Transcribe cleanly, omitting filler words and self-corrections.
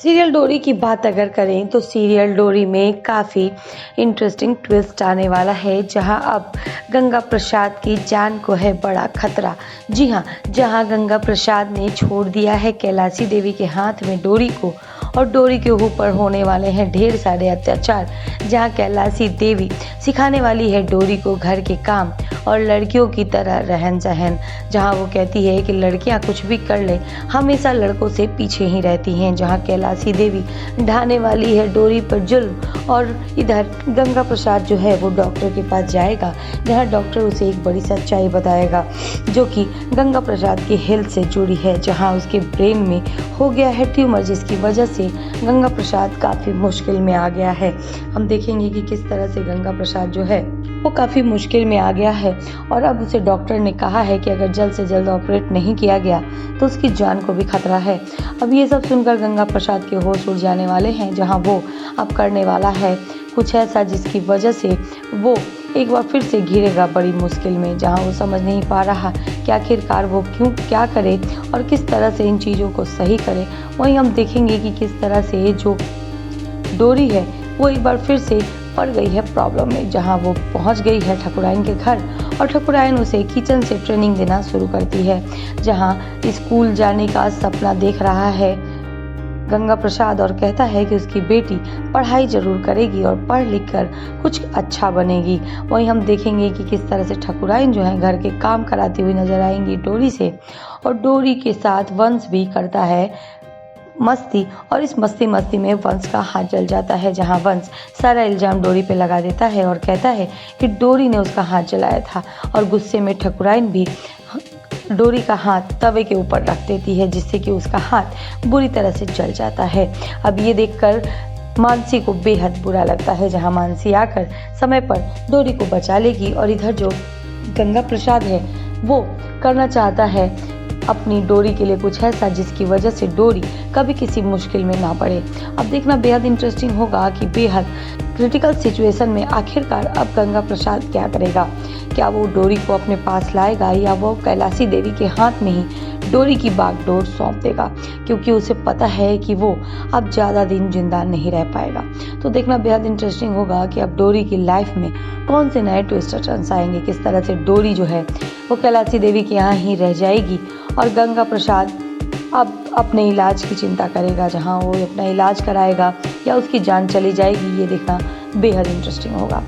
Serial डोरी की बात अगर करें तो सीरियल डोरी में काफ़ी इंटरेस्टिंग ट्विस्ट आने वाला है, जहां अब गंगा प्रसाद की जान को है बड़ा खतरा। जी हां, जहां गंगा प्रसाद ने छोड़ दिया है कैलाशी देवी के हाथ में डोरी को और डोरी के ऊपर होने वाले हैं ढेर सारे अत्याचार। जहां कैलाशी देवी सिखाने वाली है डोरी को घर के काम और लड़कियों की तरह रहन सहन। जहां वो कहती है कि लड़कियां कुछ भी कर ले, हमेशा लड़कों से पीछे ही रहती हैं। जहां कैलाशी देवी ढाने वाली है डोरी पर जुल्म और इधर गंगा प्रसाद जो है वो डॉक्टर के पास जाएगा, जहां डॉक्टर उसे एक बड़ी सच्चाई बताएगा जो कि गंगा प्रसाद की हेल्थ से जुड़ी है। जहां उसके ब्रेन में हो गया है ट्यूमर, जिसकी वजह से गंगा प्रसाद काफ़ी मुश्किल में आ गया है। हम देखेंगे कि किस तरह से गंगा प्रसाद जो है वो काफ़ी मुश्किल में आ गया है और अब उसे डॉक्टर ने कहा है कि अगर जल्द से जल्द ऑपरेट नहीं किया गया तो उसकी जान को भी खतरा है। अब ये सब सुनकर गंगा प्रसाद के होश उड़ जाने वाले हैं, जहां वो अब करने वाला है कुछ ऐसा जिसकी वजह से वो एक बार फिर से घिरेगा बड़ी मुश्किल में। जहां वो समझ नहीं पा रहा कि आखिरकार वो क्यों क्या करे और किस तरह से इन चीज़ों को सही करे। वहीं हम देखेंगे कि किस तरह से जो डोरी है वो एक बार फिर से पड़ गई है प्रॉब्लम में, जहां वो पहुंच गई है ठकुराइन के घर और ठकुराइन उसे किचन से ट्रेनिंग देना शुरू करती है। जहां स्कूल जाने का सपना देख रहा है गंगा प्रसाद और कहता है कि उसकी बेटी पढ़ाई जरूर करेगी और पढ़ लिख कर कुछ अच्छा बनेगी। वहीं हम देखेंगे कि किस तरह से ठकुराइन जो है घर के काम कराती हुई नजर आएंगी डोरी से, और डोरी के साथ वंश भी करता है मस्ती और इस मस्ती में वंश का हाथ जल जाता है। जहां वंश सारा इल्जाम डोरी पे लगा देता है और कहता है कि डोरी ने उसका हाथ जलाया था, और गुस्से में ठकुराइन भी डोरी का हाथ तवे के ऊपर रख देती है, जिससे कि उसका हाथ बुरी तरह से जल जाता है। अब ये देखकर मानसी को बेहद बुरा लगता है, जहां मानसी आकर समय पर डोरी को बचा लेगी और इधर जो गंगा प्रसाद है वो करना चाहता है अपनी डोरी के लिए कुछ ऐसा जिसकी वजह से डोरी कभी किसी मुश्किल में ना पड़े। अब देखना बेहद इंटरेस्टिंग होगा कि बेहद क्रिटिकल सिचुएशन में आखिरकार अब गंगा प्रसाद क्या करेगा। क्या वो डोरी को अपने पास लाएगा या वो कैलाशी देवी के हाथ में ही डोरी की बागडोर सौंप देगा, क्योंकि उसे पता है कि वो अब ज़्यादा दिन जिंदा नहीं रह पाएगा। तो देखना बेहद इंटरेस्टिंग होगा कि अब डोरी की लाइफ में कौन से नए ट्विस्ट टर्न्स आएंगे, किस तरह से डोरी जो है वो कैलाशी देवी के यहाँ ही रह जाएगी और गंगा प्रसाद अब अपने इलाज की चिंता करेगा, जहाँ वो अपना इलाज कराएगा या उसकी जान चली जाएगी। ये देखना बेहद इंटरेस्टिंग होगा।